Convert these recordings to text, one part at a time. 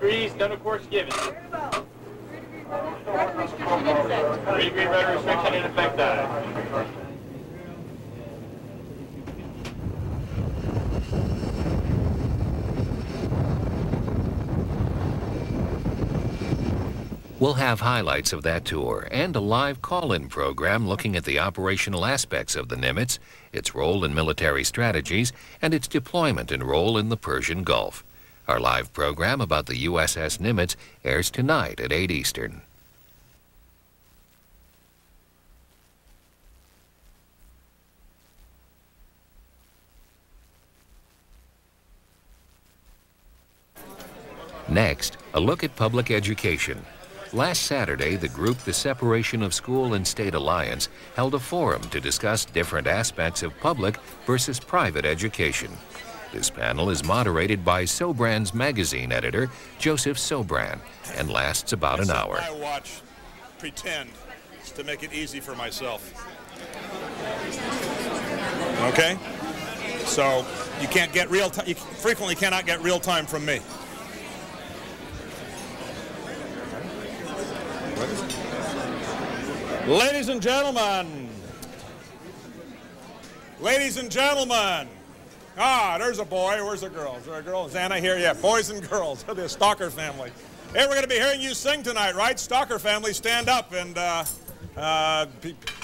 degrees, no course given. 3 degree rudder restriction in effect, aye. We'll have highlights of that tour and a live call-in program looking at the operational aspects of the Nimitz, its role in military strategies, and its deployment and role in the Persian Gulf. Our live program about the USS Nimitz airs tonight at 8 Eastern. Next, a look at public education. Last Saturday, the group The Separation of School and State Alliance held a forum to discuss different aspects of public versus private education. This panel is moderated by Sobran's magazine editor, Joseph Sobran, and lasts about an hour. I watch pretend to make it easy for myself. Okay? So you can't get real time, you frequently cannot get real time from me. Ladies and gentlemen, there's a boy, where's a girl? Is there a girl? Is Anna here? Yeah, boys and girls, the Stalker family. Hey, we're going to be hearing you sing tonight, right? Stalker family, stand up and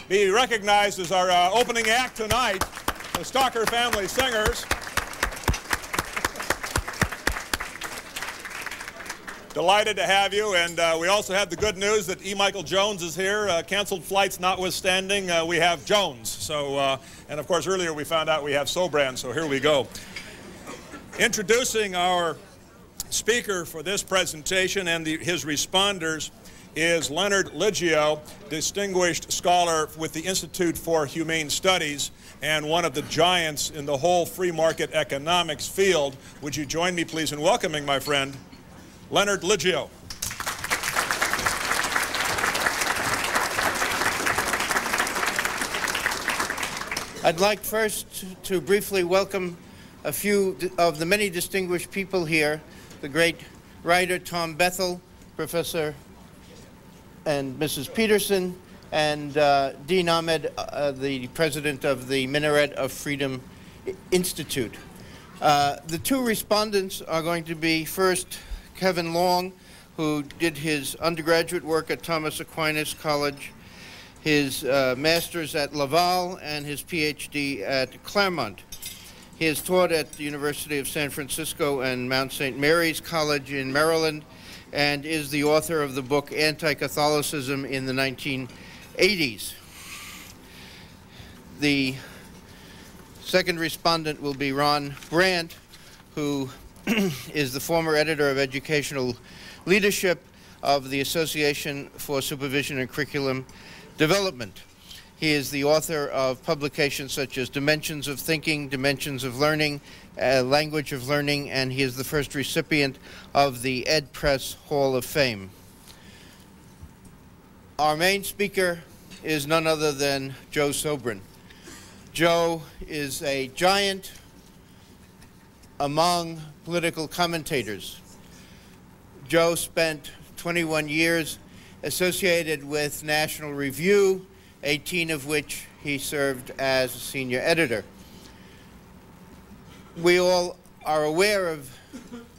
be recognized as our opening act tonight, the Stalker family singers. Delighted to have you, and we also have the good news that E. Michael Jones is here. Canceled flights notwithstanding, we have Jones. So, and of course earlier we found out we have Sobran, so here we go. Introducing our speaker for this presentation and his responders is Leonard Liggio, distinguished scholar with the Institute for Humane Studies and one of the giants in the whole free market economics field. Would you join me please in welcoming my friend, Leonard Liggio. I'd like first to briefly welcome a few of the many distinguished people here, the great writer Tom Bethel, Professor and Mrs. Peterson, and Dean Ahmed, the president of the Minaret of Freedom Institute. The two respondents are going to be first Kevin Long, who did his undergraduate work at Thomas Aquinas College, his master's at Laval, and his PhD at Claremont. He has taught at the University of San Francisco and Mount St. Mary's College in Maryland, and is the author of the book Anti-Catholicism in the 1980s. The second respondent will be Ron Brandt, who is the former editor of educational leadership of the Association for Supervision and Curriculum Development. He is the author of publications such as Dimensions of Thinking, Dimensions of Learning, Language of Learning, and he is the first recipient of the Ed Press Hall of Fame. Our main speaker is none other than Joe Sobran. Joe is a giant among political commentators. Joe spent 21 years associated with National Review, 18 of which he served as a senior editor. We all are aware of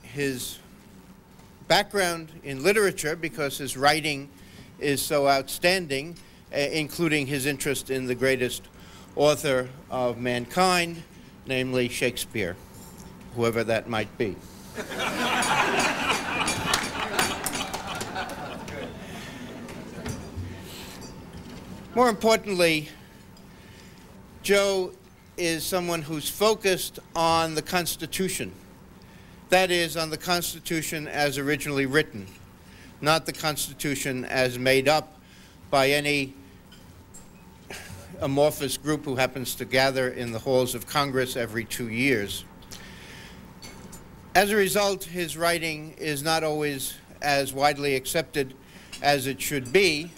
his background in literature because his writing is so outstanding, including his interest in the greatest author of mankind, namely Shakespeare, whoever that might be. More importantly, Joe is someone who's focused on the Constitution. That is, on the Constitution as originally written, not the Constitution as made up by any amorphous group who happens to gather in the halls of Congress every 2 years. As a result, his writing is not always as widely accepted as it should be.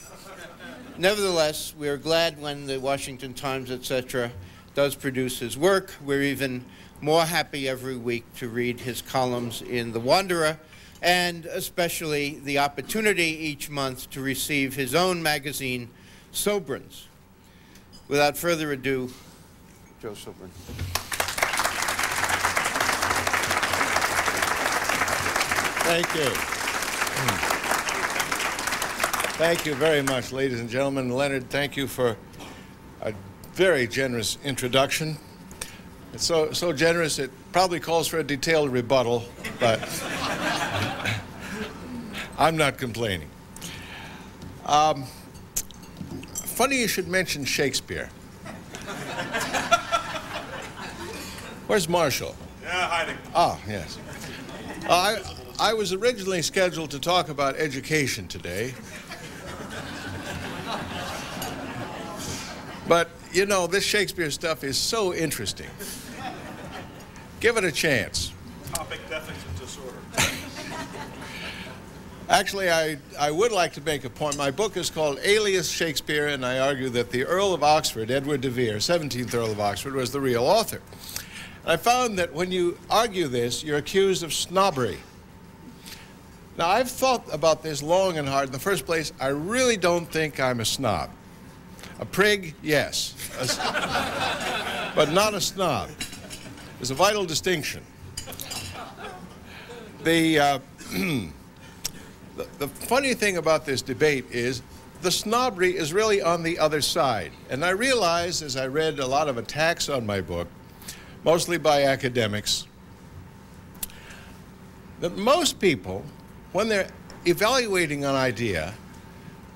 Nevertheless, we are glad when the Washington Times, etc., does produce his work. We're even more happy every week to read his columns in The Wanderer and especially the opportunity each month to receive his own magazine, Sobrans. Without further ado, Joe Sobran. Thank you. Thank you very much, ladies and gentlemen. Leonard, thank you for a very generous introduction. It's so generous it probably calls for a detailed rebuttal, but I'm not complaining. Funny you should mention Shakespeare. Where's Marshall? Yeah, hiding. Ah, yes. I was originally scheduled to talk about education today. But, you know, this Shakespeare stuff is so interesting. Give it a chance. Topic deficit disorder. Actually, I would like to make a point. My book is called Alias Shakespeare, and I argue that the Earl of Oxford, Edward de Vere, 17th Earl of Oxford, was the real author. I found that when you argue this, you're accused of snobbery. Now, I've thought about this long and hard. In the first place, I really don't think I'm a snob. A prig, yes, but not a snob. There's a vital distinction. The funny thing about this debate is the snobbery is really on the other side. And I realized as I read a lot of attacks on my book, mostly by academics, that most people, when they're evaluating an idea,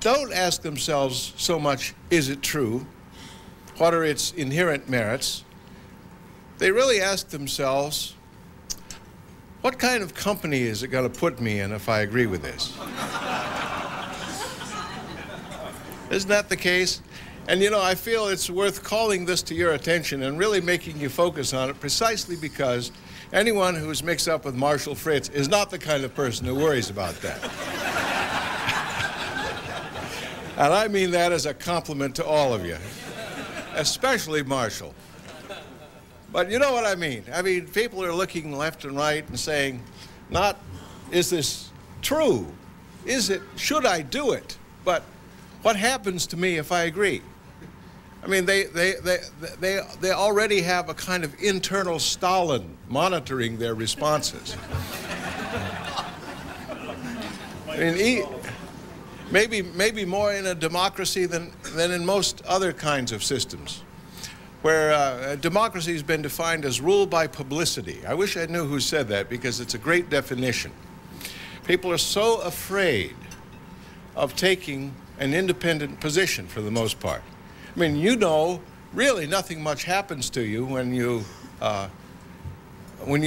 don't ask themselves so much, is it true? What are its inherent merits? They really ask themselves, what kind of company is it going to put me in if I agree with this? Isn't that the case? And you know, I feel it's worth calling this to your attention and really making you focus on it precisely because anyone who's mixed up with Marshal Fritz is not the kind of person who worries about that. And I mean that as a compliment to all of you, especially Marshall. But you know what I mean. I mean, people are looking left and right and saying, not, is this true? Is it, should I do it? But what happens to me if I agree? I mean, they already have a kind of internal Stalin monitoring their responses. I mean, maybe more in a democracy than in most other kinds of systems, where democracy has been defined as rule by publicity. I wish I knew who said that because it's a great definition. People are so afraid of taking an independent position for the most part. I mean, you know, really nothing much happens to you when you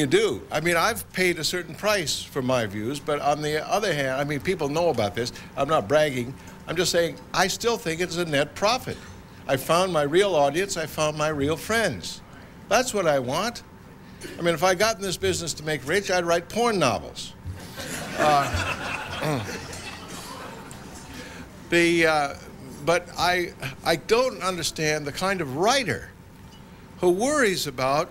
do. I mean, I've paid a certain price for my views, but on the other hand, I mean, people know about this. I'm not bragging. I'm just saying I still think it's a net profit. I found my real audience. I found my real friends. That's what I want. I mean, if I got in this business to make rich, I'd write porn novels. But I don't understand the kind of writer who worries about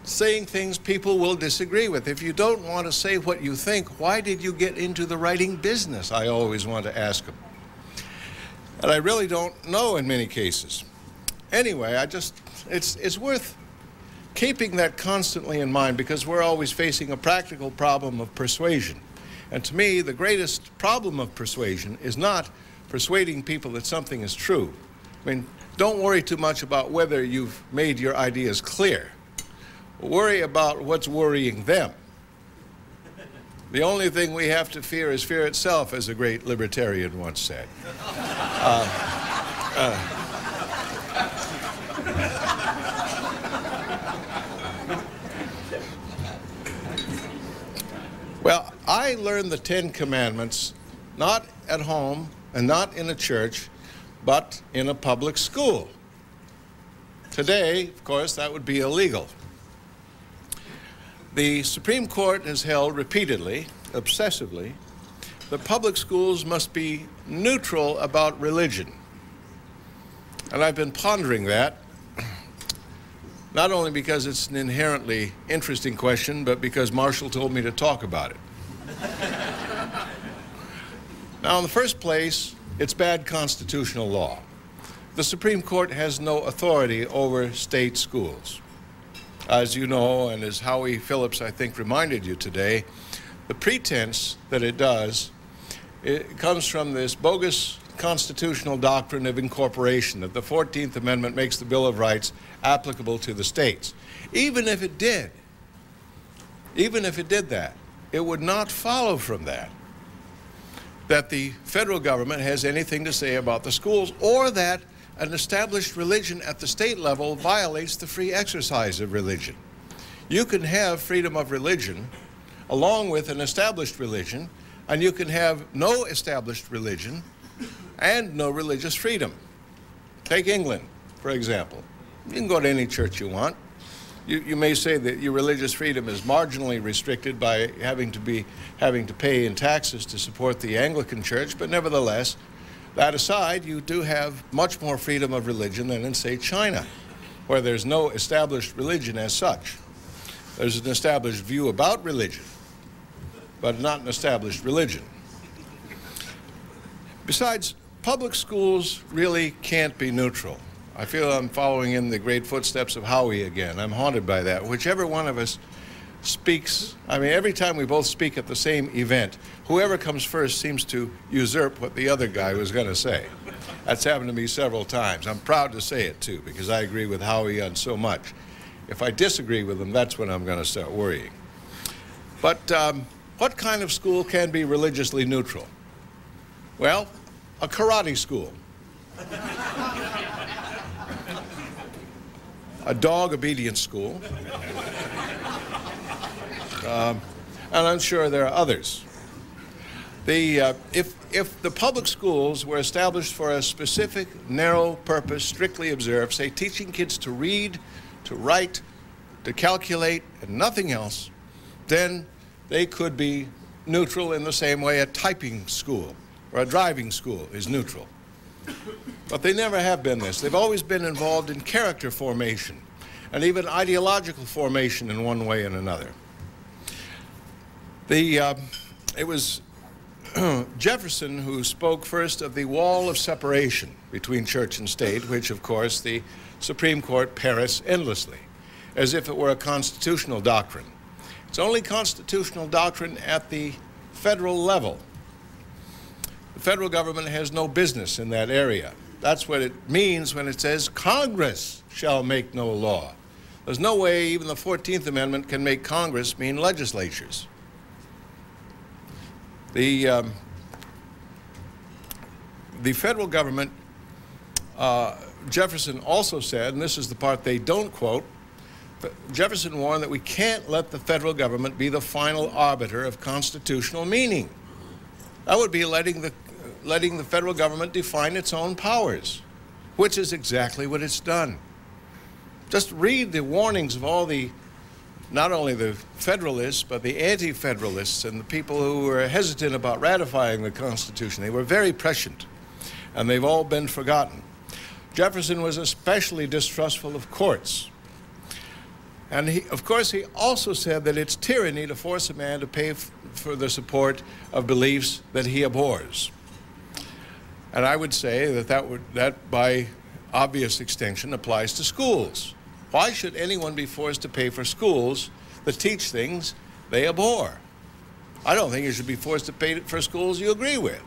saying things people will disagree with. If you don't want to say what you think, why did you get into the writing business? I always want to ask them. And I really don't know in many cases. Anyway, it's worth keeping that constantly in mind because we're always facing a practical problem of persuasion. And to me, the greatest problem of persuasion is not persuading people that something is true. I mean, don't worry too much about whether you've made your ideas clear. Worry about what's worrying them. The only thing we have to fear is fear itself, as a great libertarian once said. Well, I learned the 10 Commandments not at home and not in a church, but in a public school. Today, of course, that would be illegal. The Supreme Court has held repeatedly, obsessively, that public schools must be neutral about religion. And I've been pondering that. not only because it's an inherently interesting question, but because Marshall told me to talk about it. Now, in the first place, it's bad constitutional law. The Supreme Court has no authority over state schools. As you know, and as Howie Phillips, I think, reminded you today, the pretense that it does, it comes from this bogus constitutional doctrine of incorporation, that the 14th Amendment makes the Bill of Rights applicable to the states. Even if it did that, it would not follow from that the federal government has anything to say about the schools, or that an established religion at the state level violates the free exercise of religion. You can have freedom of religion along with an established religion, and you can have no established religion and no religious freedom. Take England, for example. You can go to any church you want. You may say that your religious freedom is marginally restricted by having to pay in taxes to support the Anglican Church, but nevertheless, that aside, you do have much more freedom of religion than in, say, China, where there's no established religion as such. There's an established view about religion, but not an established religion. Besides, public schools really can't be neutral. I feel I'm following in the great footsteps of Howie again. I'm haunted by that. Whichever one of us speaks, I mean, every time we both speak at the same event, whoever comes first seems to usurp what the other guy was going to say. That's happened to me several times. I'm proud to say it, too, because I agree with Howie on so much. If I disagree with him, that's when I'm going to start worrying. But what kind of school can be religiously neutral? Well, a karate school. A dog obedience school, and I'm sure there are others. If the public schools were established for a specific, narrow purpose, strictly observed, say teaching kids to read, to write, to calculate, and nothing else, then they could be neutral in the same way a typing school or a driving school is neutral. But they never have been this. They've always been involved in character formation and even ideological formation in one way and another. It was Jefferson who spoke first of the wall of separation between church and state, which, of course, the Supreme Court parrots endlessly, as if it were a constitutional doctrine. It's only constitutional doctrine at the federal level. The federal government has no business in that area. That's what it means when it says Congress shall make no law. There's no way even the 14th Amendment can make Congress mean legislatures. The federal government, Jefferson also said, and this is the part they don't quote, Jefferson warned that we can't let the federal government be the final arbiter of constitutional meaning. That would be letting the federal government define its own powers, which is exactly what it's done. Just read the warnings of all the, not only the Federalists, but the Anti-Federalists and the people who were hesitant about ratifying the Constitution. They were very prescient, and they've all been forgotten. Jefferson was especially distrustful of courts. And of course, he also said that it's tyranny to force a man to pay for the support of beliefs that he abhors. And I would say that by obvious extension applies to schools. Why should anyone be forced to pay for schools that teach things they abhor? I don't think you should be forced to pay for schools you agree with.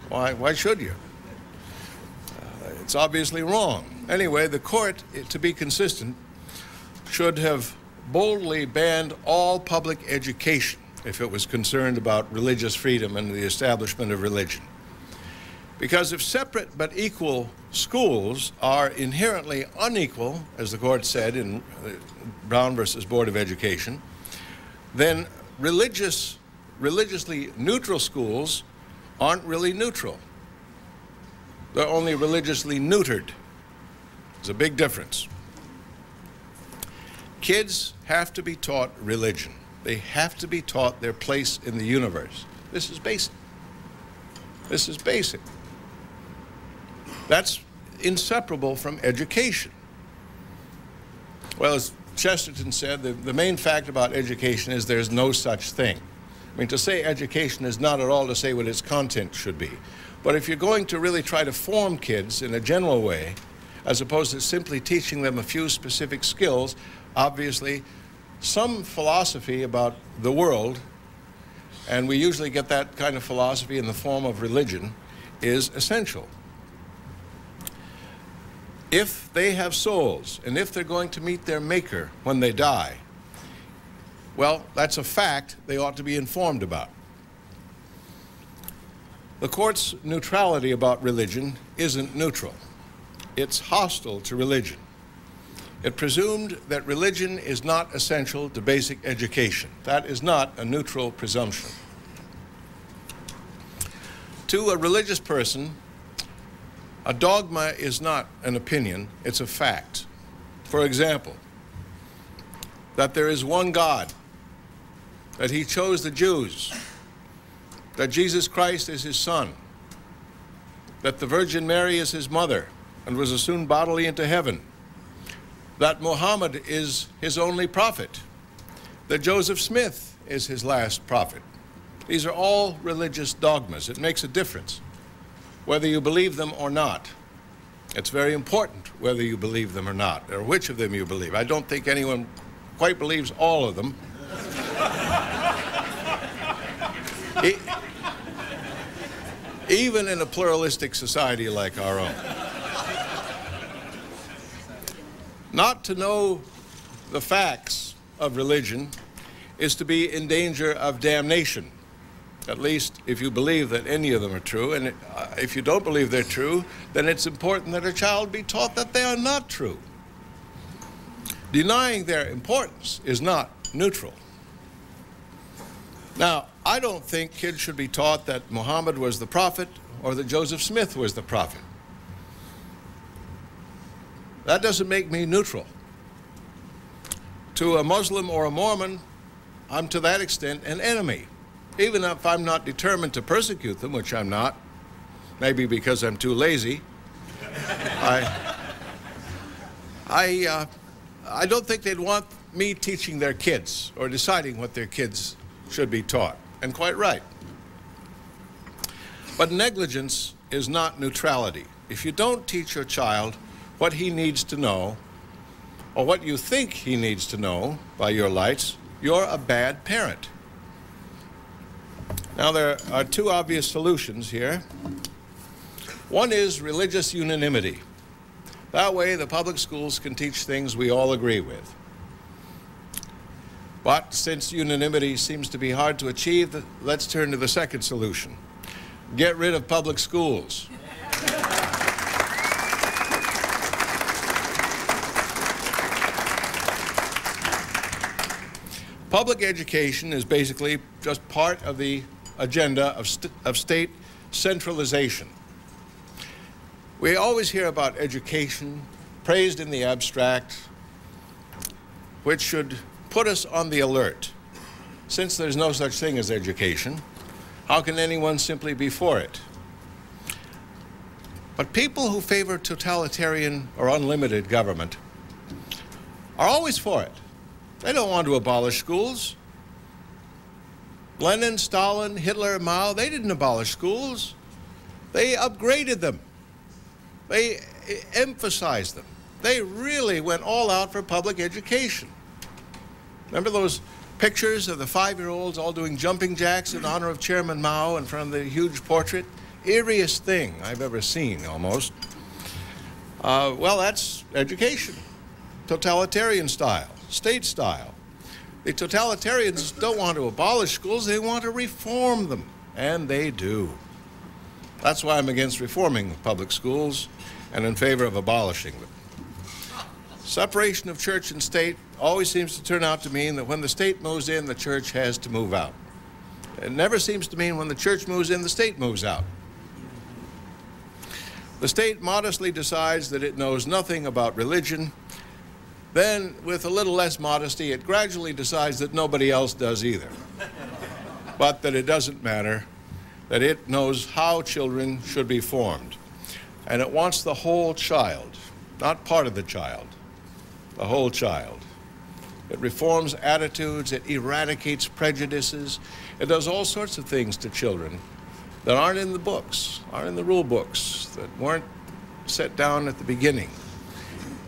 Why should you? It's obviously wrong. Anyway, the court, to be consistent, should have boldly banned all public education if it was concerned about religious freedom and the establishment of religion. Because if separate but equal schools are inherently unequal, as the court said in Brown versus Board of Education, then religiously neutral schools aren't really neutral. They're only religiously neutered. There's a big difference. Kids have to be taught religion. They have to be taught their place in the universe. This is basic. This is basic. That's inseparable from education. Well, as Chesterton said, the main fact about education is there's no such thing. I mean, to say education is not at all to say what its content should be. But if you're going to really try to form kids in a general way, as opposed to simply teaching them a few specific skills, obviously some philosophy about the world, and we usually get that kind of philosophy in the form of religion, is essential. If they have souls, and if they're going to meet their maker when they die, well, that's a fact they ought to be informed about. The court's neutrality about religion isn't neutral. It's hostile to religion. It presumed that religion is not essential to basic education. That is not a neutral presumption. To a religious person, a dogma is not an opinion, it's a fact. For example, that there is one God, that he chose the Jews, that Jesus Christ is his son, that the Virgin Mary is his mother and was assumed bodily into heaven, that Muhammad is his only prophet, that Joseph Smith is his last prophet. These are all religious dogmas. It makes a difference whether you believe them or not. It's very important whether you believe them or not, or which of them you believe. I don't think anyone quite believes all of them. Even in a pluralistic society like our own. Not to know the facts of religion is to be in danger of damnation, at least if you believe that any of them are true. And if you don't believe they're true, then it's important that a child be taught that they are not true. Denying their importance is not neutral. Now, I don't think kids should be taught that Muhammad was the prophet or that Joseph Smith was the prophet. That doesn't make me neutral. To a Muslim or a Mormon, I'm to that extent an enemy, even if I'm not determined to persecute them, which I'm not, maybe because I'm too lazy. I don't think they'd want me teaching their kids or deciding what their kids should be taught, and quite right. But negligence is not neutrality. If you don't teach your child what he needs to know, or what you think he needs to know by your lights, you're a bad parent. Now, there are two obvious solutions here. One is religious unanimity. That way, the public schools can teach things we all agree with. But since unanimity seems to be hard to achieve, let's turn to the second solution. Get rid of public schools. Public education is basically just part of the agenda of state centralization. We always hear about education praised in the abstract, which should put us on the alert. Since there's no such thing as education, how can anyone simply be for it? But people who favor totalitarian or unlimited government are always for it. They don't want to abolish schools. Lenin, Stalin, Hitler, Mao, they didn't abolish schools. They upgraded them. They emphasized them. They really went all out for public education. Remember those pictures of the 5-year-olds all doing jumping jacks in honor of Chairman Mao in front of the huge portrait? Eeriest thing I've ever seen, almost. Well, that's education. Totalitarian style, state style. The totalitarians don't want to abolish schools, they want to reform them, and they do. That's why I'm against reforming public schools and in favor of abolishing them. Separation of church and state always seems to turn out to mean that when the state moves in, the church has to move out. It never seems to mean when the church moves in, the state moves out. The state modestly decides that it knows nothing about religion. Then, with a little less modesty, it gradually decides that nobody else does either. But that it doesn't matter, that it knows how children should be formed. And it wants the whole child, not part of the child. the whole child. It reforms attitudes, it eradicates prejudices, it does all sorts of things to children that aren't in the books, aren't in the rule books, that weren't set down at the beginning.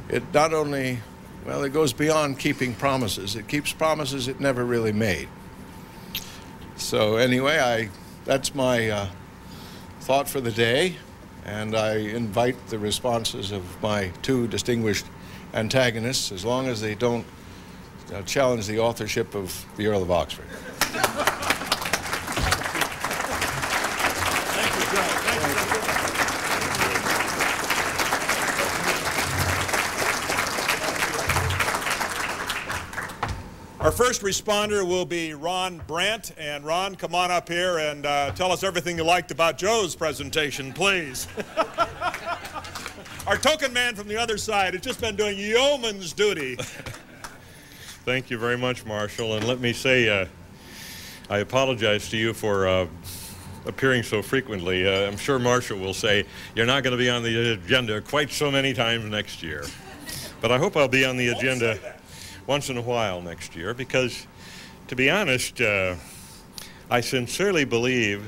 It not only, well, it goes beyond keeping promises. It keeps promises it never really made. So anyway, that's my thought for the day, and I invite the responses of my two distinguished antagonists, as long as they don't challenge the authorship of the Earl of Oxford. Our first responder will be Ron Brandt. And Ron, come on up here and tell us everything you liked about Joe's presentation, please. Our token man from the other side has just been doing yeoman's duty. Thank you very much, Marshall. And let me say, I apologize to you for appearing so frequently. I'm sure Marshall will say, you're not going to be on the agenda quite so many times next year. But I hope I'll be on the agenda once in a while next year, because, to be honest, I sincerely believe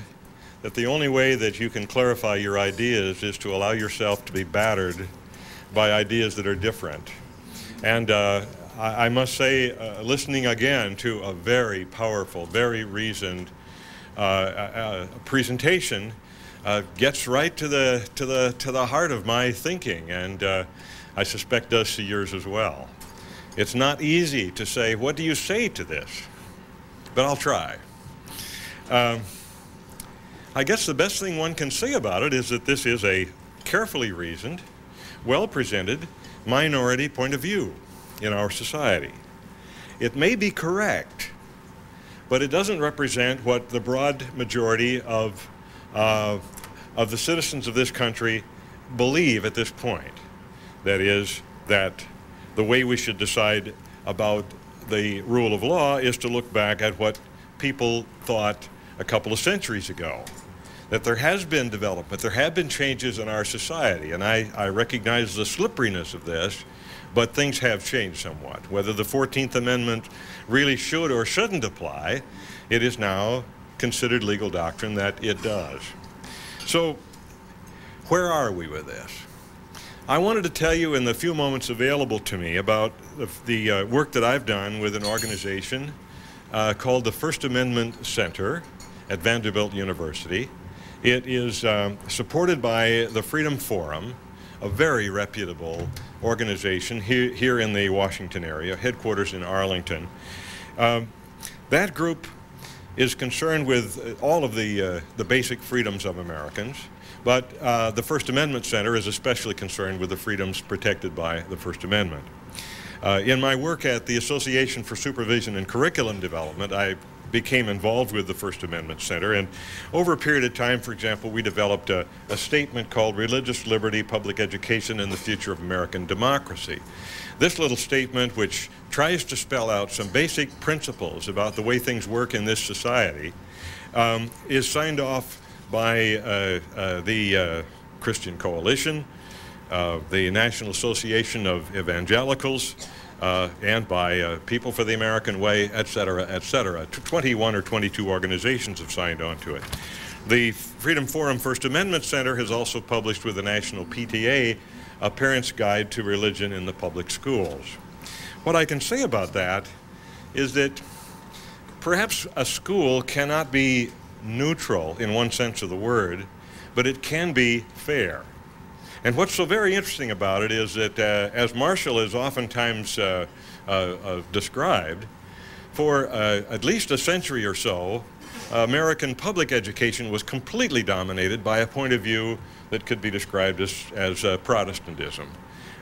that the only way that you can clarify your ideas is to allow yourself to be battered by ideas that are different. And I must say, listening again to a very powerful, very reasoned presentation gets right to the heart of my thinking, and I suspect does to yours as well. It's not easy to say, what do you say to this? But I'll try. I guess the best thing one can say about it is that this is a carefully reasoned, well-presented minority point of view in our society. It may be correct, but it doesn't represent what the broad majority of the citizens of this country believe at this point. That is, that the way we should decide about the rule of law is to look back at what people thought a couple of centuries ago. That there has been development, there have been changes in our society, and I recognize the slipperiness of this, but things have changed somewhat. Whether the 14th Amendment really should or shouldn't apply, it is now considered legal doctrine that it does. So, where are we with this? I wanted to tell you in the few moments available to me about the work that I've done with an organization called the First Amendment Center at Vanderbilt University. It is supported by the Freedom Forum, a very reputable organization here in the Washington area, headquarters in Arlington. That group is concerned with all of the basic freedoms of Americans. But the First Amendment Center is especially concerned with the freedoms protected by the First Amendment. In my work at the Association for Supervision and Curriculum Development, I became involved with the First Amendment Center, and over a period of time, for example, we developed a statement called Religious Liberty, Public Education, and the Future of American Democracy. This little statement, which tries to spell out some basic principles about the way things work in this society, is signed off by the Christian Coalition, the National Association of Evangelicals, and by People for the American Way, et cetera, et cetera. 21 or 22 organizations have signed on to it. The Freedom Forum First Amendment Center has also published with the National PTA a Parent's Guide to Religion in the Public Schools. What I can say about that is that perhaps a school cannot be neutral in one sense of the word, but it can be fair. And what's so very interesting about it is that, as Marshall has oftentimes described, for at least a century or so, American public education was completely dominated by a point of view that could be described as Protestantism.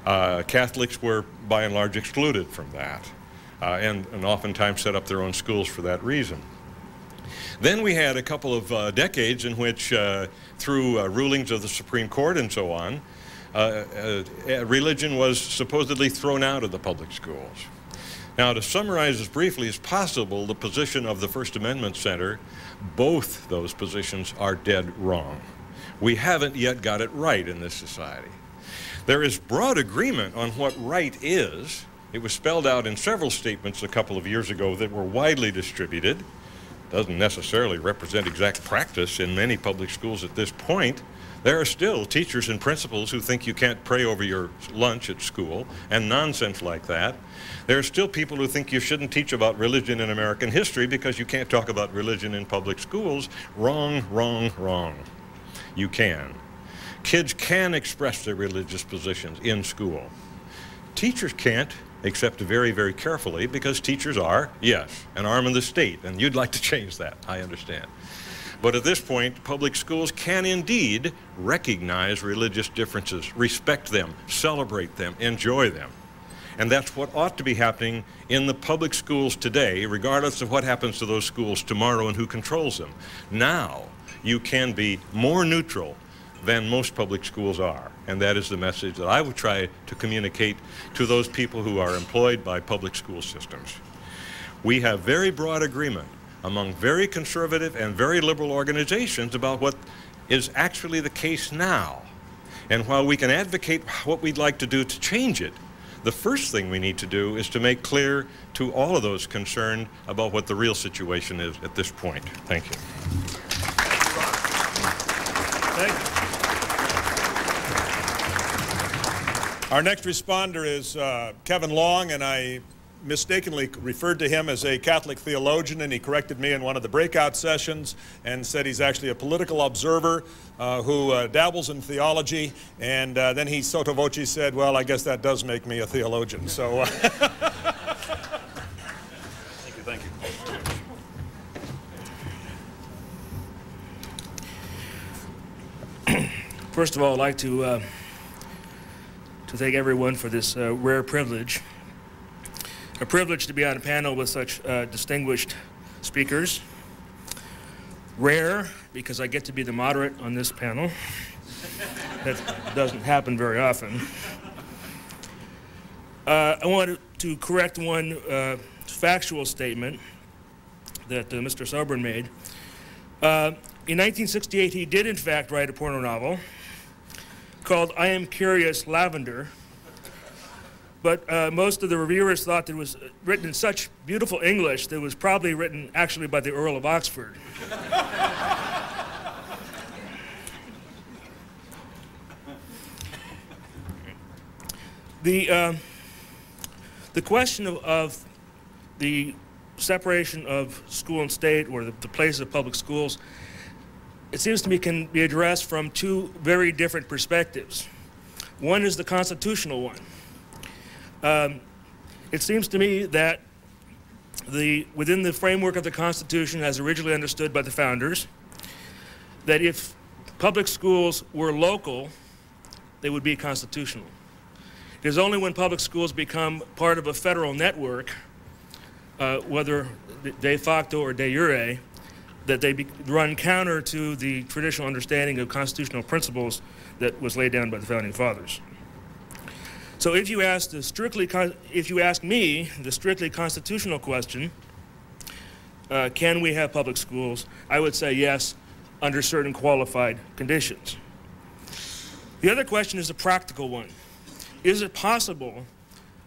Catholics were by and large excluded from that, and oftentimes set up their own schools for that reason. Then we had a couple of decades in which, through rulings of the Supreme Court and so on, religion was supposedly thrown out of the public schools. Now, to summarize as briefly as possible the position of the First Amendment Center, both those positions are dead wrong. We haven't yet got it right in this society. There is broad agreement on what right is, It was spelled out in several statements a couple of years ago that were widely distributed. Doesn't necessarily represent exact practice in many public schools at this point. There are still teachers and principals who think you can't pray over your lunch at school and nonsense like that. There are still people who think you shouldn't teach about religion in American history because you can't talk about religion in public schools. Wrong, wrong, wrong. You can. Kids can express their religious positions in school. Teachers can't, except very, very carefully, because teachers are, yes, an arm of the state, and you'd like to change that, I understand. But at this point, public schools can indeed recognize religious differences, respect them, celebrate them, enjoy them. And that's what ought to be happening in the public schools today, regardless of what happens to those schools tomorrow and who controls them. Now, you can be more neutral than most public schools are. And that is the message that I would try to communicate to those people who are employed by public school systems. We have very broad agreement among very conservative and very liberal organizations about what is actually the case now. And while we can advocate what we'd like to do to change it, the first thing we need to do is to make clear to all of those concerned about what the real situation is at this point. Thank you. Thank you. Our next responder is Kevin Long, and I mistakenly referred to him as a Catholic theologian, and he corrected me in one of the breakout sessions and said he's actually a political observer who dabbles in theology, and then he sotto voce said, well, I guess that does make me a theologian. So thank you. First of all, I'd like to thank everyone for this rare privilege. A privilege to be on a panel with such distinguished speakers. Rare, because I get to be the moderate on this panel. That doesn't happen very often. I wanted to correct one factual statement that Mr. Sobran made. In 1968, he did in fact write a porno novel called I Am Curious Lavender, but most of the reviewers thought that it was written in such beautiful English that it was probably written actually by the Earl of Oxford. The question of the separation of school and state, or the place of public schools, it seems to me can be addressed from two very different perspectives. One is the constitutional one. It seems to me that within the framework of the Constitution as originally understood by the founders, that if public schools were local, they would be constitutional. It is only when public schools become part of a federal network, whether de facto or de jure, that they run counter to the traditional understanding of constitutional principles that was laid down by the founding fathers. So if you ask me the strictly constitutional question, can we have public schools? I would say yes, under certain qualified conditions. The other question is a practical one. Is it possible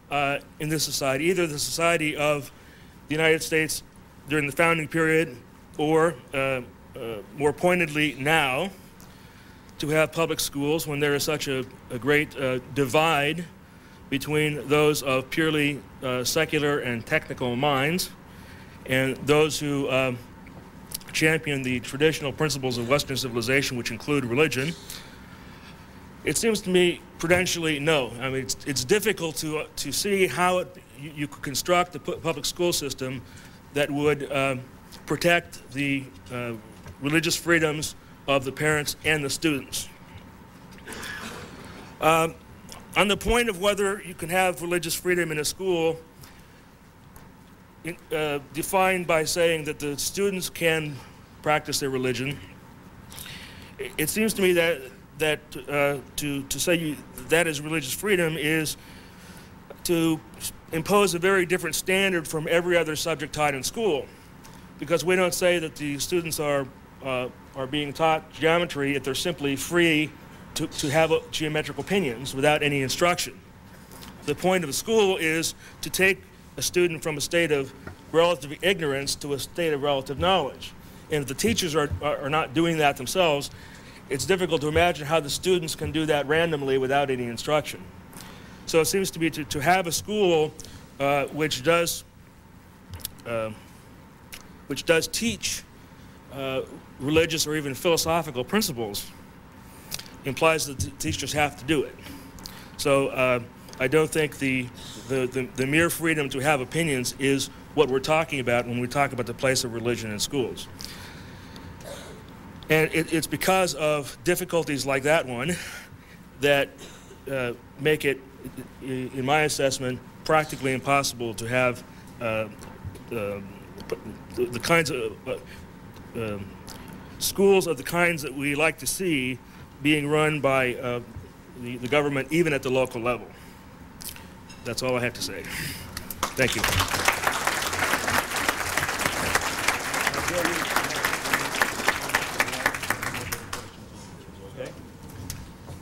in this society, either the society of the United States during the founding period or more pointedly now, to have public schools when there is such a great divide between those of purely secular and technical minds and those who champion the traditional principles of Western civilization, which include religion? It seems to me prudentially no. I mean, it's difficult to see how you could construct a public school system that would protect the religious freedoms of the parents and the students. On the point of whether you can have religious freedom in a school, defined by saying that the students can practice their religion, it seems to me that to say that is religious freedom is to impose a very different standard from every other subject taught in school, because we don't say that the students are being taught geometry if they're simply free to have geometric opinions without any instruction. The point of a school is to take a student from a state of relative ignorance to a state of relative knowledge. And if the teachers are not doing that themselves, it's difficult to imagine how the students can do that randomly without any instruction. So it seems to me to have a school which does teach religious or even philosophical principles implies that the teachers have to do it. So I don't think the mere freedom to have opinions is what we're talking about when we talk about the place of religion in schools. And it's because of difficulties like that one that make it, in my assessment, practically impossible to have the kinds of schools of the kinds that we like to see being run by the government, even at the local level. That's all I have to say. Thank you.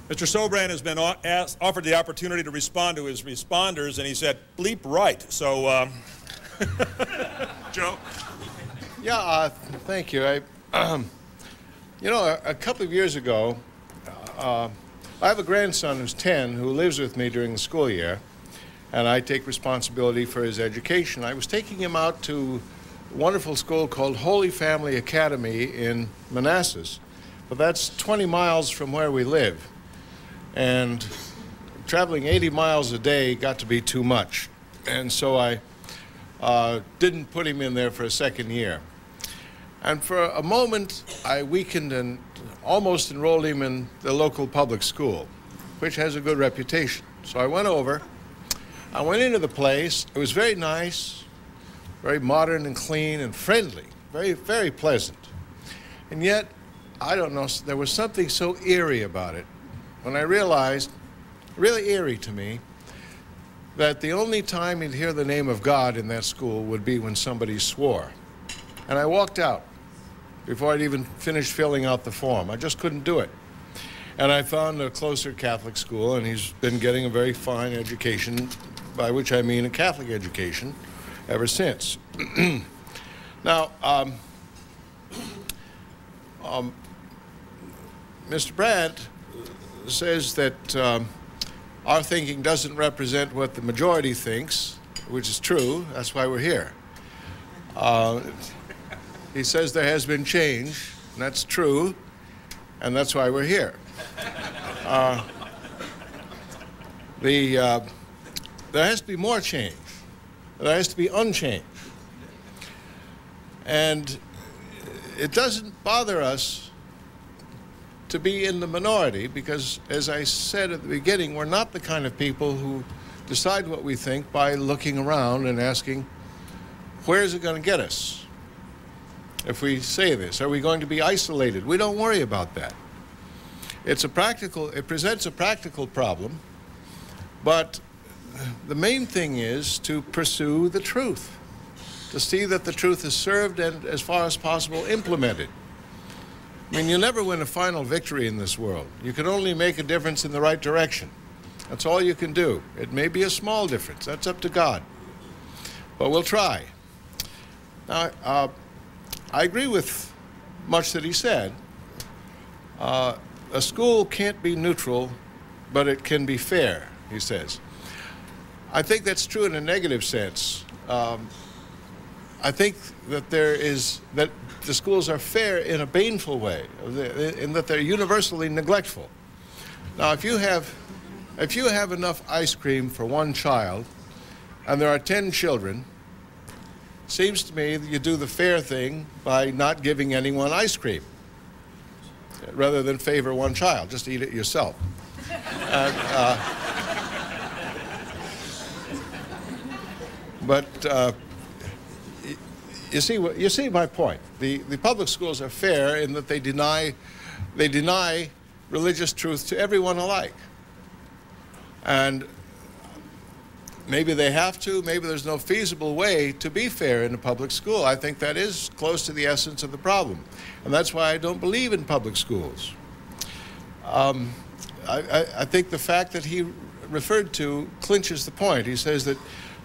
Mr. Sobran has been offered the opportunity to respond to his responders, and he said, bleep right. So, Joe? Yeah, thank you. You know, a couple of years ago, I have a grandson who's 10 who lives with me during the school year, and I take responsibility for his education. I was taking him out to a wonderful school called Holy Family Academy in Manassas, but that's 20 miles from where we live. And traveling 80 miles a day got to be too much. And so I didn't put him in there for a second year. And for a moment, I weakened and almost enrolled him in the local public school, which has a good reputation. So I went over. I went into the place. It was very nice, very modern and clean and friendly, very, very pleasant. And yet, I don't know, there was something so eerie about it when I realized, really eerie to me, that the only time you'd hear the name of God in that school would be when somebody swore. And I walked out before I'd even finished filling out the form. I just couldn't do it. And I found a closer Catholic school, and he's been getting a very fine education, by which I mean a Catholic education, ever since. Now, Mr. Brandt says that our thinking doesn't represent what the majority thinks, which is true. That's why we're here. He says there has been change, and that's true, and that's why we're here. There has to be more change. There has to be unchanged. And it doesn't bother us to be in the minority because, as I said at the beginning, we're not the kind of people who decide what we think by looking around and asking, where is it going to get us? If we say this, are we going to be isolated? We don't worry about that. It presents a practical problem, but the main thing is to pursue the truth, to see that the truth is served and, as far as possible, implemented. I mean, you'll never win a final victory in this world. You can only make a difference in the right direction. That's all you can do. It may be a small difference. That's up to God. But we'll try. Now, I agree with much that he said. A school can't be neutral, but it can be fair, he says. I think that's true in a negative sense. I think that that the schools are fair in a baneful way, in that they're universally neglectful. Now, if you have enough ice cream for one child, and there are 10 children, it seems to me that you do the fair thing by not giving anyone ice cream, rather than favor one child. Just eat it yourself. But you see my point. The public schools are fair in that they deny religious truth to everyone alike. And maybe they have to, maybe there's no feasible way to be fair in a public school. I think that is close to the essence of the problem. And that's why I don't believe in public schools. I think the fact that he referred to clinches the point. He says that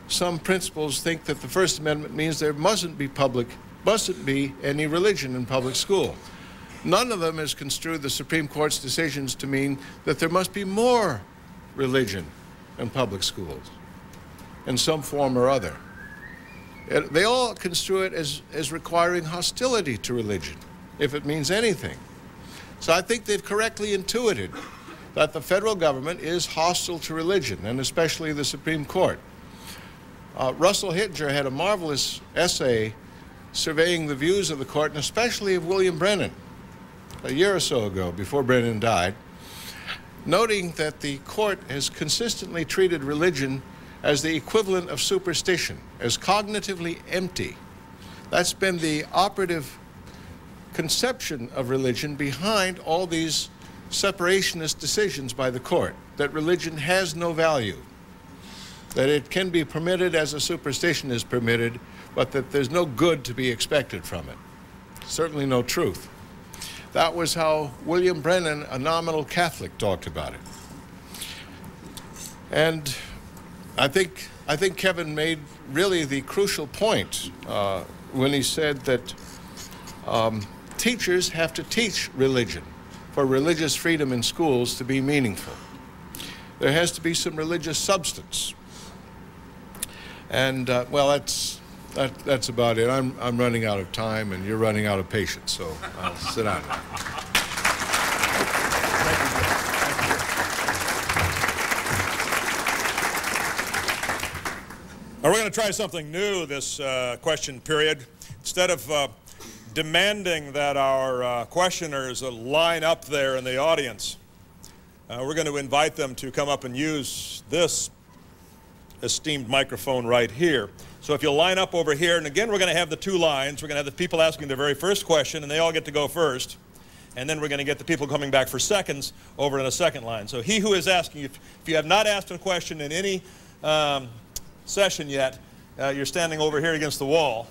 some principals think that the First Amendment means there mustn't be any religion in public school. None of them has construed the Supreme Court's decisions to mean that there must be more religion in public schools in some form or other. They all construe it as requiring hostility to religion, if it means anything. So I think they've correctly intuited that the federal government is hostile to religion, and especially the Supreme Court. Russell Hittinger had a marvelous essay surveying the views of the court, and especially of William Brennan, a year or so ago, before Brennan died, noting that the court has consistently treated religion as the equivalent of superstition, as cognitively empty. That's been the operative conception of religion behind all these separationist decisions by the court, that religion has no value, that it can be permitted as a superstition is permitted, but that there's no good to be expected from it. Certainly no truth. That was how William Brennan, a nominal Catholic, talked about it. And I think Kevin made really the crucial point when he said that teachers have to teach religion for religious freedom in schools to be meaningful. There has to be some religious substance. And well, that's about it. I'm running out of time, and you're running out of patience, so I'll sit down. Now, we're going to try something new this question period. Instead of demanding that our questioners line up there in the audience, we're going to invite them to come up and use this esteemed microphone right here. So if you'll line up over here, and again, we're going to have the two lines. We're going to have the people asking the very first question, and they all get to go first. And then we're going to get the people coming back for seconds over in a second line. So he who is asking, if you have not asked a question in any session yet, you're standing over here against the wall.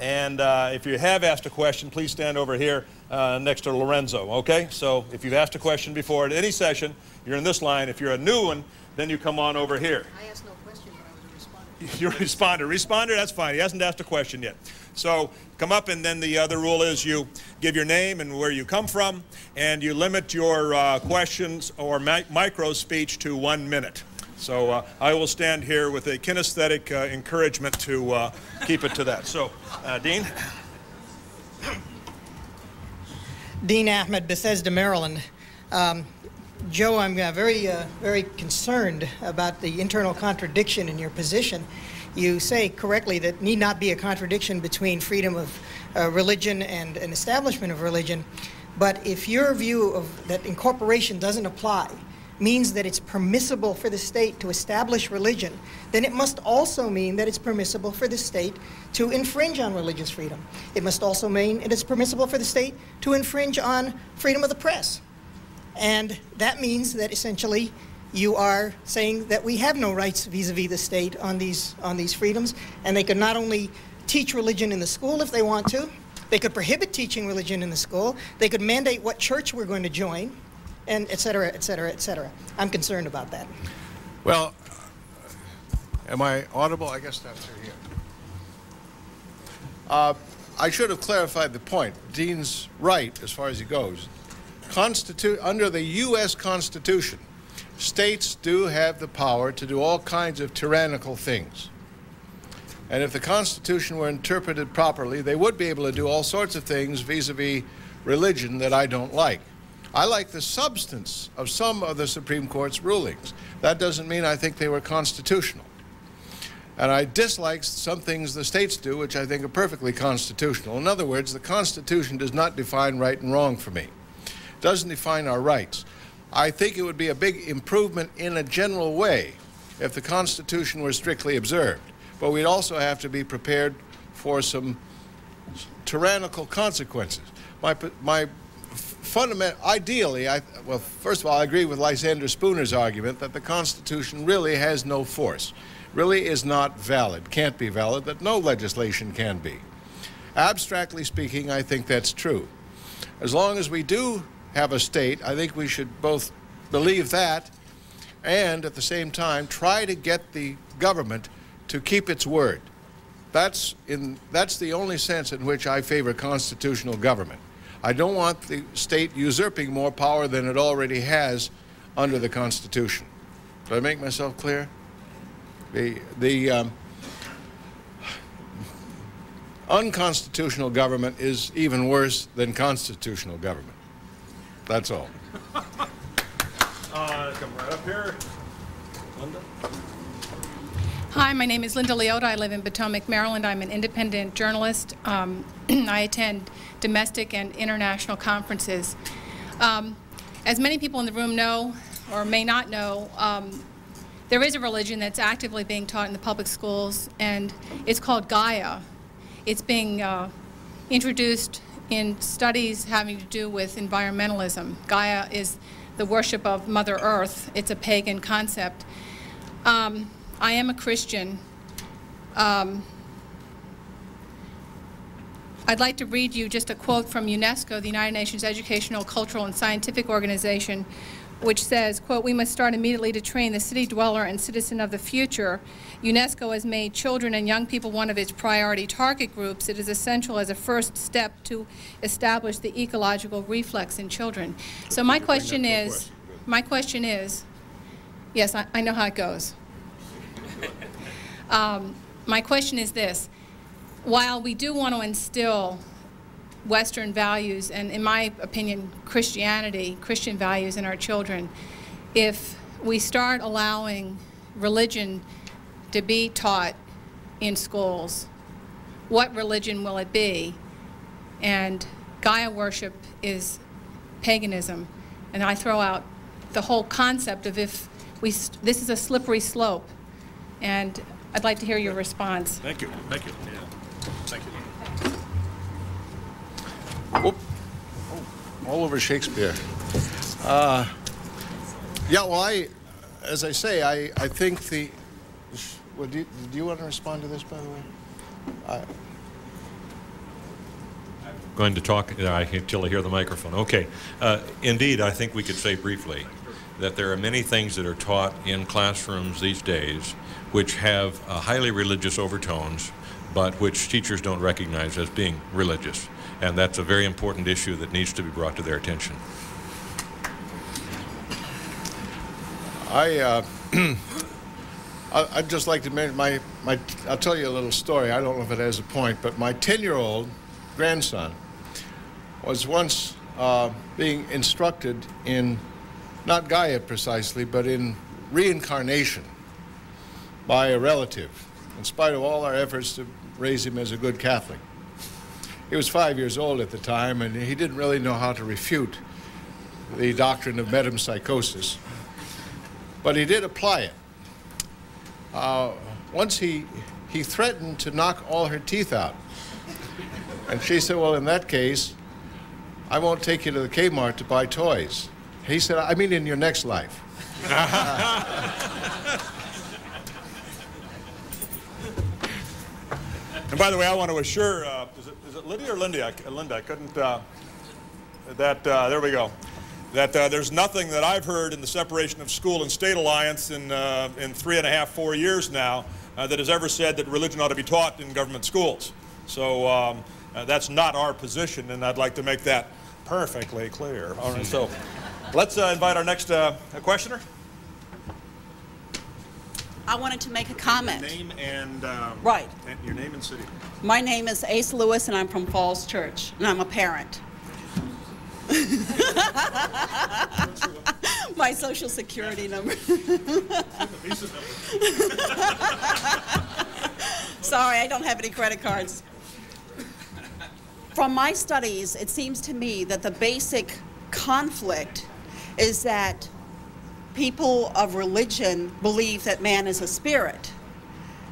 And if you have asked a question, please stand over here next to Lorenzo, okay? So if you've asked a question before at any session, you're in this line. If you're a new one, then you come on over here. I asked no question, but I was a responder. You're a responder. Responder, that's fine. He hasn't asked a question yet. So come up, and then the other rule is you give your name and where you come from, and you limit your questions or micro speech to 1 minute. So I will stand here with a kinesthetic encouragement to keep it to that. So, Dean? Dean Ahmed, Bethesda, Maryland. Joe, I'm very concerned about the internal contradiction in your position. You say correctly that need not be a contradiction between freedom of religion and an establishment of religion, but if your view of that incorporation doesn't apply, means that it's permissible for the state to establish religion, then it must also mean that it's permissible for the state to infringe on religious freedom. It must also mean it is permissible for the state to infringe on freedom of the press. And that means that essentially you are saying that we have no rights vis-a-vis the state on these freedoms, and they could not only teach religion in the school if they want to, they could prohibit teaching religion in the school, they could mandate what church we're going to join, and et cetera, et cetera, et cetera. I'm concerned about that. Well, am I audible? I guess that's here. I should have clarified the point. Dean's right as far as he goes. Under the U.S. Constitution, states do have the power to do all kinds of tyrannical things. And if the Constitution were interpreted properly, they would be able to do all sorts of things vis-a-vis religion that I don't like. I like the substance of some of the Supreme Court's rulings. That doesn't mean I think they were constitutional. And I dislike some things the states do, which I think are perfectly constitutional. In other words, the Constitution does not define right and wrong for me. It doesn't define our rights. I think it would be a big improvement in a general way if the Constitution were strictly observed. But we'd also have to be prepared for some tyrannical consequences. Ideally, well, first of all, I agree with Lysander Spooner's argument that the Constitution really has no force, really is not valid, can't be valid, that no legislation can be. Abstractly speaking, I think that's true. As long as we do have a state, I think we should both believe that and at the same time try to get the government to keep its word. That's the only sense in which I favor constitutional government. I don't want the state usurping more power than it already has under the Constitution. Did I make myself clear? The unconstitutional government is even worse than constitutional government. That's all. Come right up here. Linda? Hi, my name is Linda Leonard. I live in Potomac, Maryland. I'm an independent journalist. I attend domestic and international conferences. As many people in the room know, or may not know, there is a religion that's actively being taught in the public schools, and it's called Gaia. It's being introduced in studies having to do with environmentalism. Gaia is the worship of Mother Earth. It's a pagan concept. I am a Christian. I'd like to read you just a quote from UNESCO, the United Nations Educational, Cultural, and Scientific Organization, which says, quote, "We must start immediately to train the city dweller and citizen of the future. UNESCO has made children and young people one of its priority target groups. It is essential as a first step to establish the ecological reflex in children." So my question is, yes, I know how it goes. My question is this: while we do want to instill Western values, and in my opinion, Christian values in our children, if we start allowing religion to be taught in schools, what religion will it be? And Gaia worship is paganism, and I throw out the whole concept of this is a slippery slope, and I'd like to hear your response. Thank you. Thank you. Yeah. Thank you. Oh, all over Shakespeare. Yeah, well, as I say, I think well, do you want to respond to this, by the way? I'm going to talk until I hear the microphone. Okay. Indeed, I think we could say briefly that there are many things that are taught in classrooms these days which have highly religious overtones, but which teachers don't recognize as being religious. And that's a very important issue that needs to be brought to their attention. I'd just like to mention I'll tell you a little story. I don't know if it has a point, but my 10-year-old grandson was once being instructed in, not Gaia precisely, but in reincarnation by a relative, in spite of all our efforts to raise him as a good Catholic. He was 5 years old at the time, and he didn't really know how to refute the doctrine of metempsychosis, but he did apply it. Once he threatened to knock all her teeth out, and she said, "Well, in that case, I won't take you to the Kmart to buy toys." He said, "I mean in your next life." And by the way, I want to assure, is it Lydia or Linda? Linda, I couldn't, there we go. That there's nothing that I've heard in the separation of school and state alliance in 3.5, 4 years now that has ever said that religion ought to be taught in government schools. So that's not our position, and I'd like to make that perfectly clear. All right, so let's invite our next questioner. I wanted to make a comment. Your name and right. And your name and city. My name is Ace Lewis, and I'm from Falls Church, and I'm a parent. My social security number. Sorry, I don't have any credit cards. From my studies, it seems to me that the basic conflict is that people of religion believe that man is a spirit,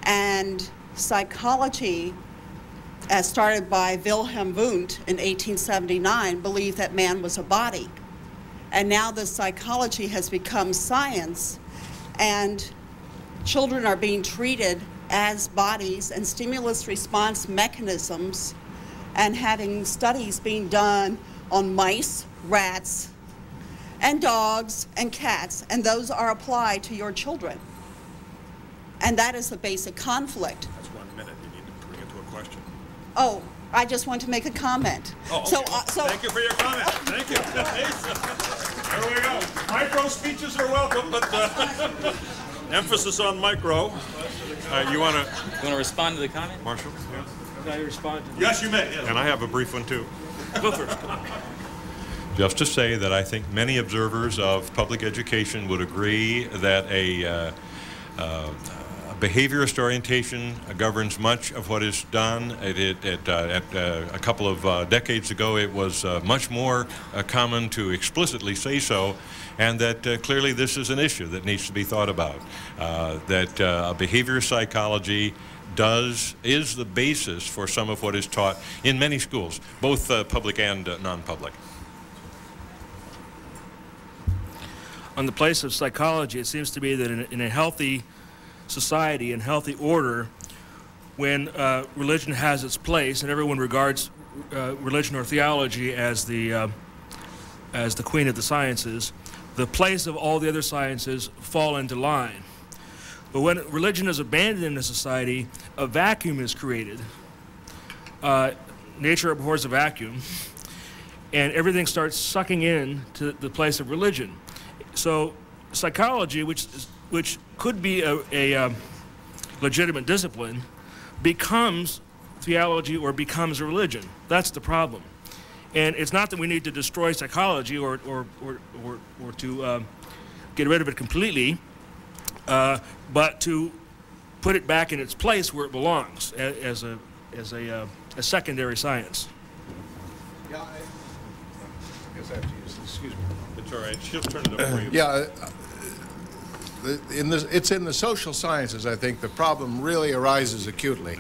and psychology, as started by Wilhelm Wundt in 1879, believed that man was a body. And now the psychology has become science, and children are being treated as bodies and stimulus response mechanisms, and having studies being done on mice, rats, and dogs and cats, and those are applied to your children. And that is the basic conflict. That's 1 minute. You need to bring it to a question. Oh, I just want to make a comment. Oh, okay. Thank you for your comment. Thank you. There we go. Micro speeches are welcome, but emphasis on micro. You want to respond to the comment? Marshall? Can I respond to Yes, you may. Yes. And I have a brief one, too. Go first. Just to say that I think many observers of public education would agree that a behaviorist orientation governs much of what is done. A couple of decades ago, it was much more common to explicitly say so, and that clearly this is an issue that needs to be thought about. That behavior psychology is the basis for some of what is taught in many schools, both public and non-public. On the place of psychology, it seems to me that in a healthy society and healthy order, when religion has its place and everyone regards religion or theology as the queen of the sciences, the place of all the other sciences fall into line. But when religion is abandoned in a society, a vacuum is created. Nature abhors a vacuum, and everything starts sucking in to the place of religion. So psychology, which could be a legitimate discipline, becomes theology or becomes a religion. That's the problem. And it's not that we need to destroy psychology or to get rid of it completely, but to put it back in its place where it belongs as a secondary science. Yeah, I guess I have to use this. Excuse me. It's all right. She'll turn it over for you. Yeah. It's in the social sciences, I think, the problem really arises acutely.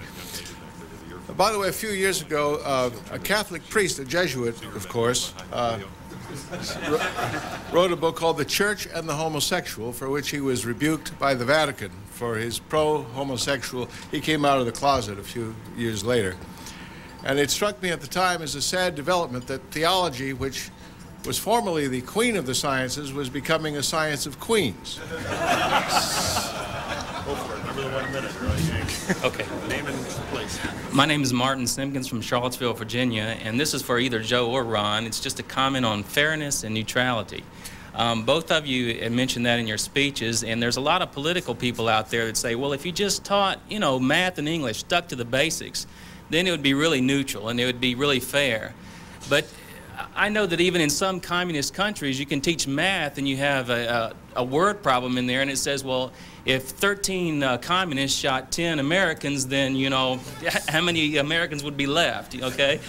By the way, a few years ago, a Catholic priest, a Jesuit, of course, wrote a book called The Church and the Homosexual, for which he was rebuked by the Vatican for his pro-homosexual. He came out of the closet a few years later. And it struck me at the time as a sad development that theology, which was formerly the queen of the sciences, was becoming a science of queens. Go for it. Remember the 1 minute, right? Okay. Name and place. My name is Martin Simpkins from Charlottesville, Virginia, and this is for either Joe or Ron. It's just a comment on fairness and neutrality. Both of you had mentioned that in your speeches, and there's a lot of political people out there that say, well, if you just taught, math and English, stuck to the basics, then it would be really neutral and it would be really fair. But I know that even in some communist countries, you can teach math and you have a word problem in there, and it says, well, if 13 communists shot 10 Americans, then, how many Americans would be left, okay?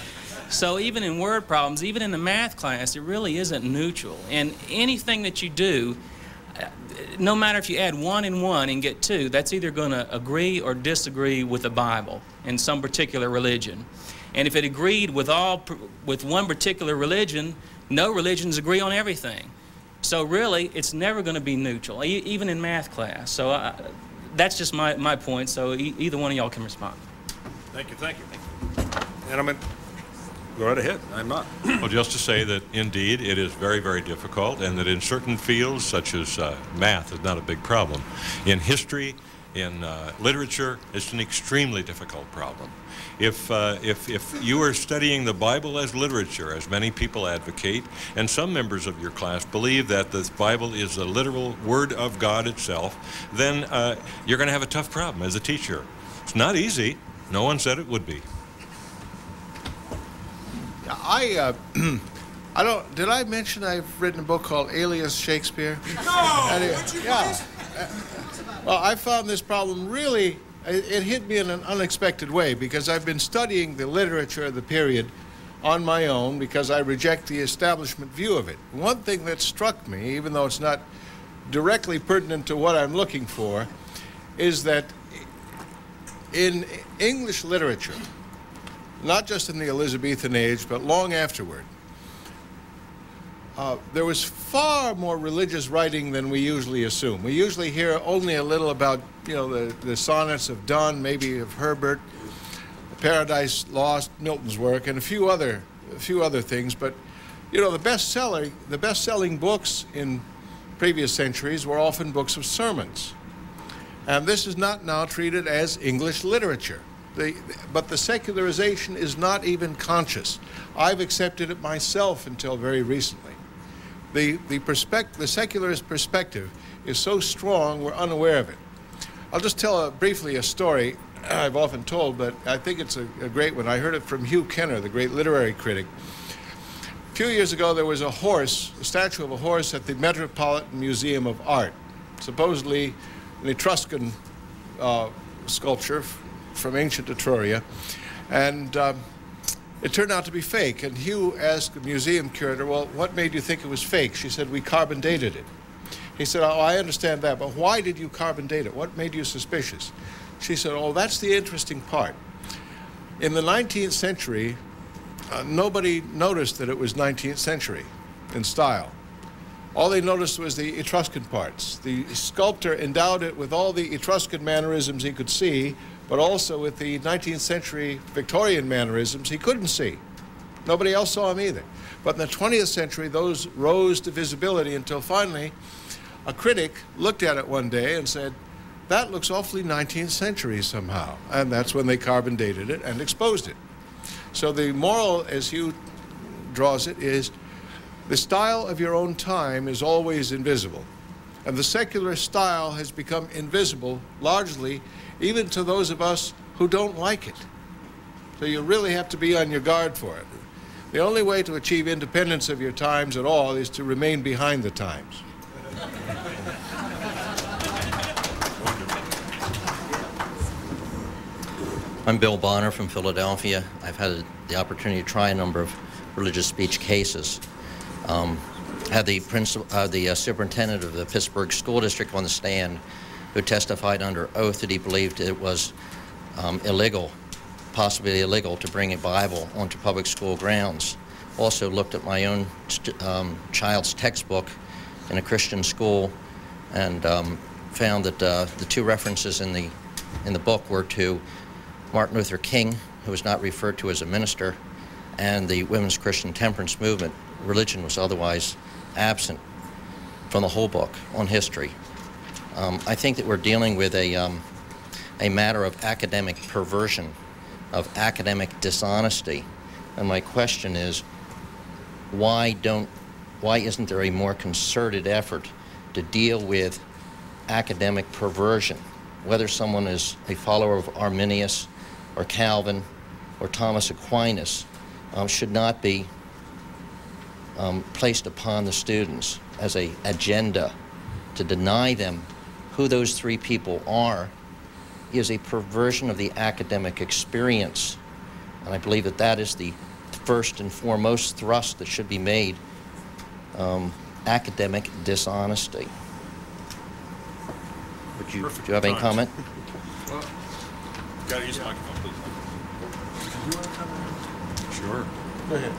So even in word problems, even in the math class, it really isn't neutral. And anything that you do, no matter if you add 1 and 1 and get 2, that's either going to agree or disagree with the Bible in some particular religion. And if it agreed with one particular religion, no religions agree on everything. So really, it's never going to be neutral, even in math class. So that's just my point. So either one of y'all can respond. Thank you. Gentlemen, go right ahead. I'm not. Well, just to say that indeed it is very, very difficult, and that in certain fields, such as math, is not a big problem. In history, in literature, it's an extremely difficult problem. If you are studying the Bible as literature, as many people advocate, and some members of your class believe that the Bible is the literal Word of God itself, then you're going to have a tough problem as a teacher. It's not easy. No one said it would be. Did I mention I've written a book called Alias Shakespeare? No! Well, I found this problem really, it hit me in an unexpected way, because I've been studying the literature of the period on my own because I reject the establishment view of it. One thing that struck me, even though it's not directly pertinent to what I'm looking for, is that in English literature, not just in the Elizabethan age, but long afterward, there was far more religious writing than we usually assume. We usually hear only a little about, the sonnets of Donne, maybe of Herbert, Paradise Lost, Milton's work, and a few other things. But You know, the best-selling books in previous centuries were often books of sermons. And this is not now treated as English literature. But the secularization is not even conscious. I've accepted it myself until very recently. The secularist perspective is so strong we're unaware of it. I'll just tell briefly a story I've often told, but I think it's a great one. I heard it from Hugh Kenner, the great literary critic. A few years ago, there was a statue of a horse at the Metropolitan Museum of Art, supposedly an Etruscan sculpture from ancient Etruria, and it turned out to be fake. And Hugh asked the museum curator, well, what made you think it was fake? She said, we carbon dated it. He said, oh, I understand that, but why did you carbon date it? What made you suspicious? She said, oh, that's the interesting part. In the 19th century, nobody noticed that it was 19th century in style. All they noticed was the Etruscan parts. The sculptor endowed it with all the Etruscan mannerisms he could see, but also with the 19th century Victorian mannerisms he couldn't see. Nobody else saw them either. But in the 20th century, those rose to visibility until finally a critic looked at it one day and said, that looks awfully 19th century somehow. And that's when they carbon dated it and exposed it. So the moral, as Hugh draws it, is the style of your own time is always invisible. And the secular style has become invisible largely even to those of us who don't like it. So you really have to be on your guard for it. The only way to achieve independence of your times at all is to remain behind the times. I'm Bill Bonner from Philadelphia. I've had the opportunity to try a number of religious speech cases. Had the superintendent of the Pittsburgh School District on the stand who testified under oath that he believed it was illegal, possibly illegal, to bring a Bible onto public school grounds. Also looked at my own child's textbook in a Christian school and found that the two references in the book were to Martin Luther King, who was not referred to as a minister, and the Women's Christian Temperance Movement. Religion was otherwise absent from the whole book on history. I think that we're dealing with a matter of academic perversion, of academic dishonesty. And my question is, why isn't there a more concerted effort to deal with academic perversion? Whether someone is a follower of Arminius or Calvin or Thomas Aquinas should not be placed upon the students as an agenda. To deny them who those three people are is a perversion of the academic experience. And I believe that that is the first and foremost thrust that should be made, academic dishonesty. Do you have any comment? Well, got to use the microphone, please. Do you want to comment? Sure. Go ahead.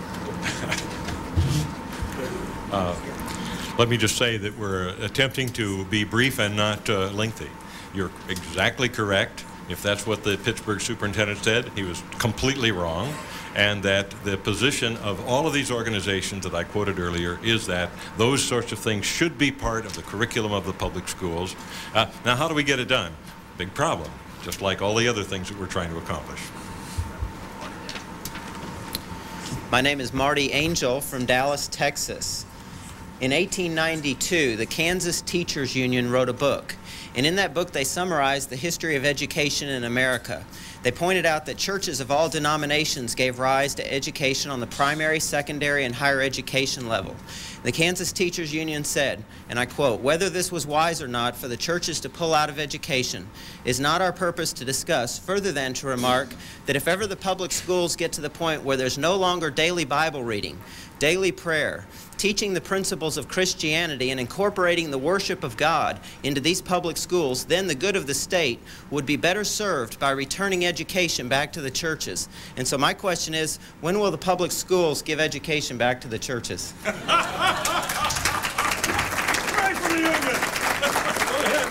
Let me just say that we're attempting to be brief and not lengthy. You're exactly correct. If that's what the Pittsburgh superintendent said, he was completely wrong. And that the position of all of these organizations that I quoted earlier is that those sorts of things should be part of the curriculum of the public schools. Now, how do we get it done? Big problem, just like all the other things that we're trying to accomplish. My name is Marty Angel from Dallas, Texas. In 1892, the Kansas Teachers Union wrote a book. And in that book, they summarized the history of education in America. They pointed out that churches of all denominations gave rise to education on the primary, secondary, and higher education level. The Kansas Teachers Union said, and I quote, "Whether this was wise or not for the churches to pull out of education is not our purpose to discuss, further than to remark that if ever the public schools get to the point where there's no longer daily Bible reading, daily prayer, teaching the principles of Christianity and incorporating the worship of God into these public schools, then the good of the state would be better served by returning education back to the churches." And so my question is, when will the public schools give education back to the churches? Right for the union. Go ahead,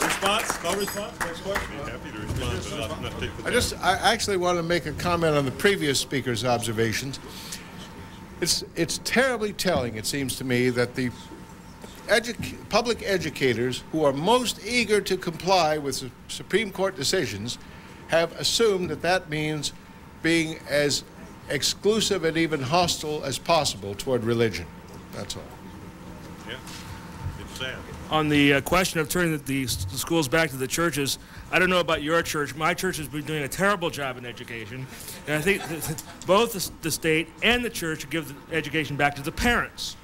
response. No response? Next question. Happy to respond, but not take the time. I actually want to make a comment on the previous speaker's observations. It's terribly telling, it seems to me, that the public educators who are most eager to comply with Supreme Court decisions have assumed that that means being as exclusive and even hostile as possible toward religion. That's all. Yeah, it's sad. On the question of turning the schools back to the churches, I don't know about your church. My church has been doing a terrible job in education. And I think that both the state and the church should give the education back to the parents.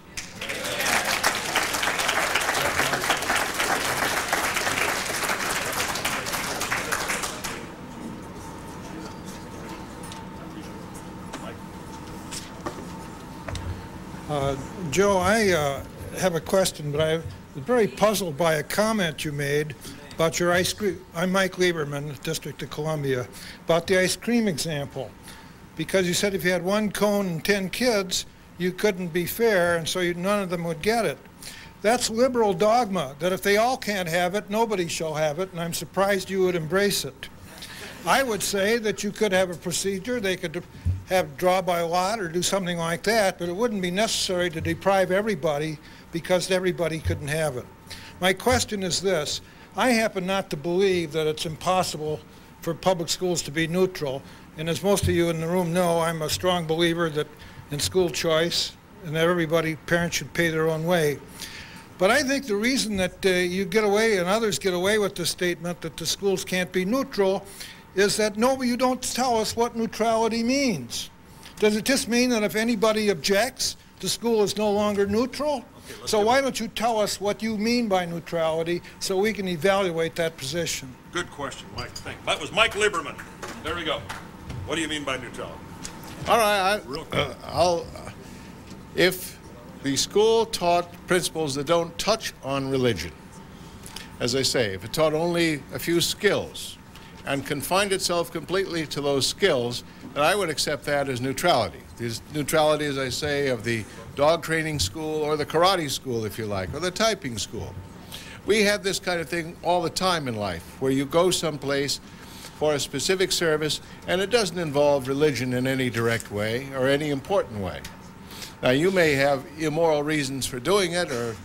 Joe, I have a question, but I was very puzzled by a comment you made about your ice cream. I'm Mike Lieberman, District of Columbia, about the ice cream example. Because you said if you had one cone and 10 kids, you couldn't be fair, and so none of them would get it. That's liberal dogma, that if they all can't have it, nobody shall have it, and I'm surprised you would embrace it. I would say that you could have a procedure, they could have draw by lot or do something like that, but it wouldn't be necessary to deprive everybody because everybody couldn't have it. My question is this. I happen not to believe that it's impossible for public schools to be neutral, and as most of you in the room know, I'm a strong believer that in school choice and that parents should pay their own way. But I think the reason that you get away and others get away with the statement that the schools can't be neutral is that you don't tell us what neutrality means. Does it just mean that if anybody objects, the school is no longer neutral? Okay, so why don't you tell us what you mean by neutrality so we can evaluate that position? Good question, Mike. Thank you. That was Mike Lieberman. There we go. What do you mean by neutrality? All right, if the school taught principles that don't touch on religion, as I say, if it taught only a few skills, and confined itself completely to those skills, then I would accept that as neutrality. This neutrality, as I say, of the dog training school or the karate school, if you like, or the typing school. We have this kind of thing all the time in life, where you go someplace for a specific service, and it doesn't involve religion in any direct way or any important way. Now, you may have immoral reasons for doing it, or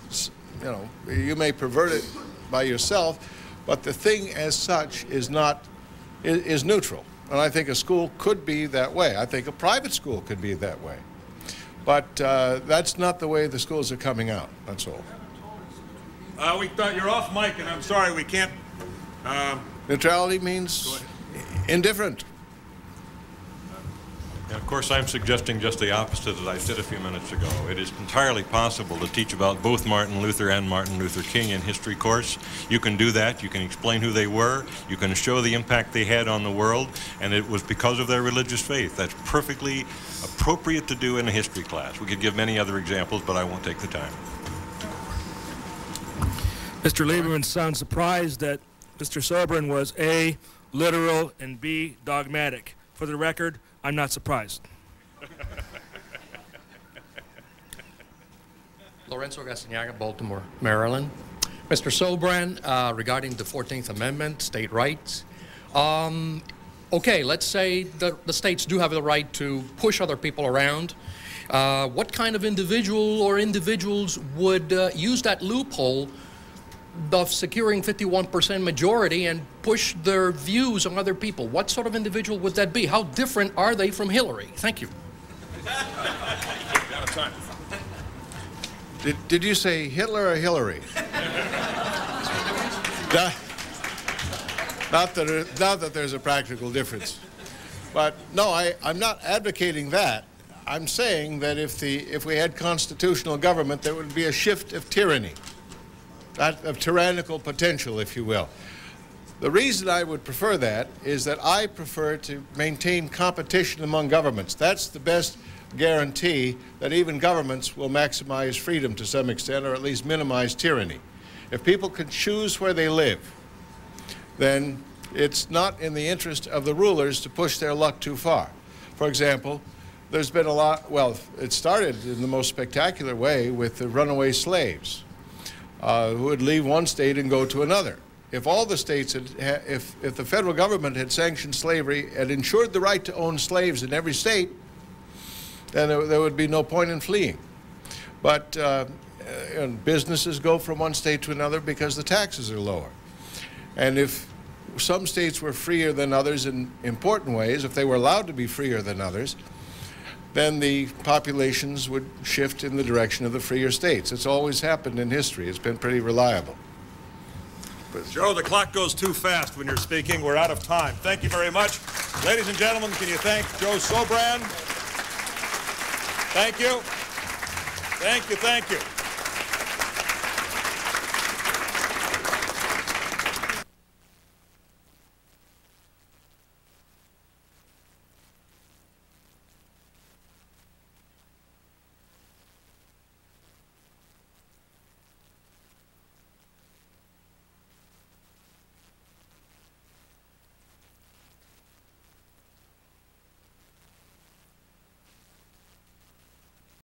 you may pervert it by yourself, but the thing as such is neutral. And I think a school could be that way. I think a private school could be that way. But that's not the way the schools are coming out, that's all. We thought you're off mic, and I'm sorry, we can't. Neutrality means indifferent. And of course, I'm suggesting just the opposite as I said a few minutes ago. It is entirely possible to teach about both Martin Luther and Martin Luther King in history course. You can do that. You can explain who they were. You can show the impact they had on the world, and it was because of their religious faith. That's perfectly appropriate to do in a history class. We could give many other examples, but I won't take the time. Mr. Lieberman sounds surprised that Mr. Sobran was A, literal, and B, dogmatic. For the record, I'm not surprised. Lorenzo Gastanaga, Baltimore, Maryland. Mr. Sobran, regarding the 14th Amendment, state rights. Okay, let's say the states do have the right to push other people around. What kind of individual or individuals would use that loophole of securing 51% majority and push their views on other people? What sort of individual would that be? How different are they from Hillary? Thank you. Out of time. Did you say Hitler or Hillary? Not that there's a practical difference. But no, I'm not advocating that. I'm saying that if we had constitutional government, there would be a shift of tyranny. Of tyrannical potential, if you will. The reason I would prefer that is that I prefer to maintain competition among governments. That's the best guarantee that even governments will maximize freedom to some extent, or at least minimize tyranny. If people can choose where they live, then it's not in the interest of the rulers to push their luck too far. For example, there's been a lot, well, it started in the most spectacular way with the runaway slaves. Who would leave one state and go to another. if all the states had, if the federal government had sanctioned slavery and ensured the right to own slaves in every state, then there would be no point in fleeing. But and businesses go from one state to another because the taxes are lower. And if some states were freer than others in important ways, if they were allowed to be freer than others, then the populations would shift in the direction of the freer states. It's always happened in history. It's been pretty reliable. Joe, the clock goes too fast when you're speaking. We're out of time. Thank you very much. Ladies and gentlemen, can you thank Joe Sobran? Thank you. Thank you, thank you.